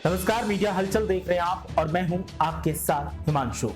नमस्कार, मीडिया हलचल देख रहे हैं आप और मैं हूं आपके साथ हिमांशु।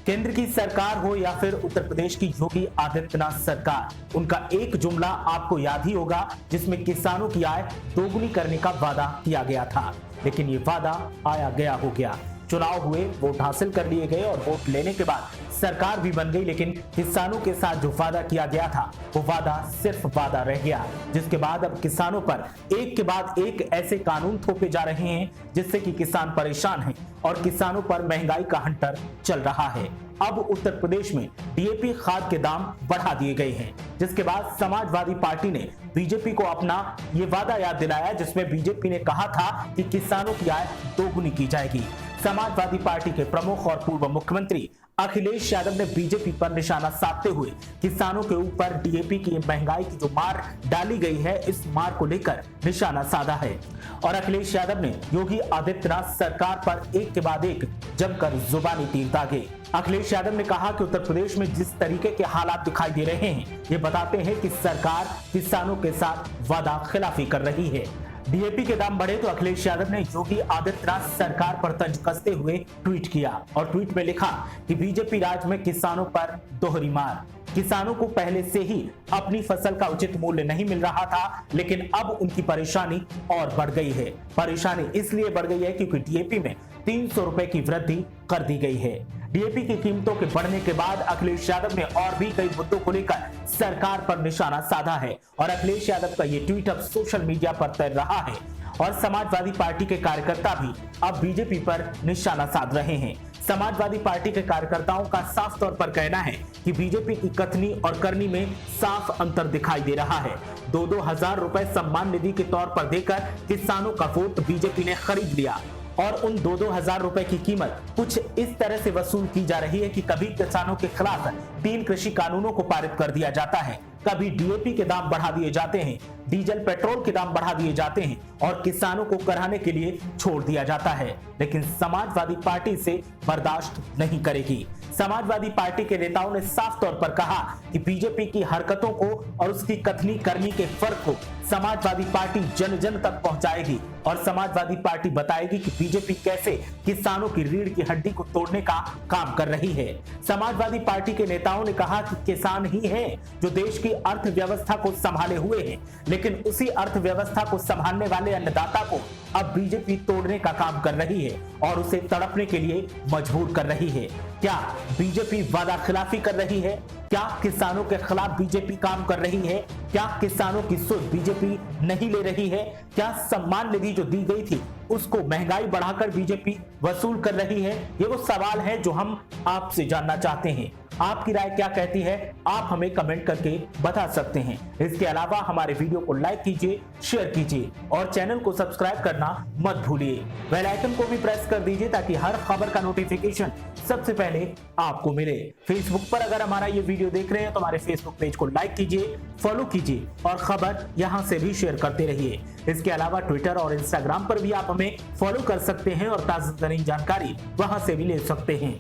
केंद्र की सरकार हो या फिर उत्तर प्रदेश की योगी आदित्यनाथ सरकार, उनका एक जुमला आपको याद ही होगा जिसमें किसानों की आय दोगुनी करने का वादा किया गया था। लेकिन ये वादा आया गया हो गया। चुनाव हुए, वोट हासिल कर लिए गए और वोट लेने के बाद सरकार भी बन गई, लेकिन किसानों के साथ जो वादा किया गया था वो वादा सिर्फ वादा रह गया। जिसके बाद अब किसानों पर एक के बाद एक ऐसे कानून थोपे जा रहे हैं जिससे कि किसान परेशान हैं और किसानों पर महंगाई का हंटर चल रहा है। अब उत्तर प्रदेश में डीएपी खाद के दाम बढ़ा दिए गए हैं, जिसके बाद समाजवादी पार्टी ने बीजेपी को अपना ये वादा याद दिलाया जिसमें बीजेपी ने कहा था कि किसानों की आय दोगुनी की जाएगी। समाजवादी पार्टी के प्रमुख और पूर्व मुख्यमंत्री अखिलेश यादव ने बीजेपी पर निशाना साधते हुए किसानों के ऊपर डीएपी की महंगाई की जो मार डाली गई है, इस मार को लेकर निशाना साधा है। और अखिलेश यादव ने योगी आदित्यनाथ सरकार पर एक के बाद एक जमकर जुबानी तीर दागे। अखिलेश यादव ने कहा कि उत्तर प्रदेश में जिस तरीके के हालात दिखाई दे रहे हैं, ये बताते हैं कि सरकार किसानों के साथ वादा खिलाफी कर रही है। डीएपी के दाम बढ़े तो अखिलेश यादव ने योगी आदित्यनाथ सरकार पर तंज कसते हुए ट्वीट किया और ट्वीट में लिखा कि बीजेपी राज में किसानों पर दोहरी मार। किसानों को पहले से ही अपनी फसल का उचित मूल्य नहीं मिल रहा था, लेकिन अब उनकी परेशानी और बढ़ गई है। परेशानी इसलिए बढ़ गई है क्योंकि डीएपी में 300 रुपए की वृद्धि कर दी गई है। डीएपी की कीमतों के बढ़ने के बाद अखिलेश यादव ने और भी कई मुद्दों को लेकर सरकार पर निशाना साधा है और अखिलेश यादव का ये ट्वीट अब सोशल मीडिया पर तैर रहा है और समाजवादी पार्टी के कार्यकर्ता भी अब बीजेपी पर निशाना साध रहे हैं। समाजवादी पार्टी के कार्यकर्ताओं का साफ तौर पर कहना है कि बीजेपी की कथनी और करनी में साफ अंतर दिखाई दे रहा है। 2-2 हजार रुपए सम्मान निधि के तौर पर देकर किसानों का वोट बीजेपी ने खरीद लिया और उन 2-2 हजार रुपए की कीमत कुछ इस तरह से वसूल की जा रही है कि कभी किसानों के खिलाफ 3 कृषि कानूनों को पारित कर दिया जाता है, कभी डीएपी के दाम बढ़ा दिए जाते हैं, डीजल पेट्रोल के दाम बढ़ा दिए जाते हैं और किसानों को कराने के लिए छोड़ दिया जाता है। लेकिन समाजवादी पार्टी से बर्दाश्त नहीं करेगी। समाजवादी पार्टी के नेताओं ने साफ तौर पर कहा कि बीजेपी की हरकतों को और उसकी कथनी करनी के फर्क को समाजवादी पार्टी जन जन तक पहुंचाएगी और समाजवादी पार्टी बताएगी कि बीजेपी कैसे किसानों की रीढ़ की हड्डी को तोड़ने का काम कर रही है। समाजवादी पार्टी के नेताओं ने कहा कि किसान ही हैं जो देश की अर्थव्यवस्था को संभाले हुए हैं, लेकिन उसी अर्थव्यवस्था को संभालने वाले अन्नदाता को अब बीजेपी तोड़ने का काम कर रही है और उसे तड़पने के लिए मजबूर कर रही है। क्या बीजेपी वादा खिलाफी कर रही है? क्या किसानों के खिलाफ बीजेपी काम कर रही है? क्या किसानों की सुध बीजेपी नहीं ले रही है? क्या सम्मान निधि जो दी गई थी उसको महंगाई बढ़ाकर बीजेपी वसूल कर रही है? ये वो सवाल है जो हम आपसे जानना चाहते हैं। आपकी राय क्या कहती है? आप हमें कमेंट करके बता सकते हैं। इसके अलावा हमारे वीडियो को लाइक कीजिए, शेयर कीजिए और चैनल को सब्सक्राइब करना मत भूलिए। बेल आइकन को भी प्रेस कर दीजिए ताकि हर खबर का नोटिफिकेशन सबसे पहले आपको मिले। फेसबुक पर अगर हमारा ये वीडियो देख रहे हैं तो हमारे फेसबुक पेज को लाइक कीजिए, फॉलो कीजिए और खबर यहां से भी शेयर करते रहिए। इसके अलावा ट्विटर और इंस्टाग्राम पर भी आप हमें फॉलो कर सकते हैं और ताजा तरीन जानकारी वहां से भी ले सकते हैं।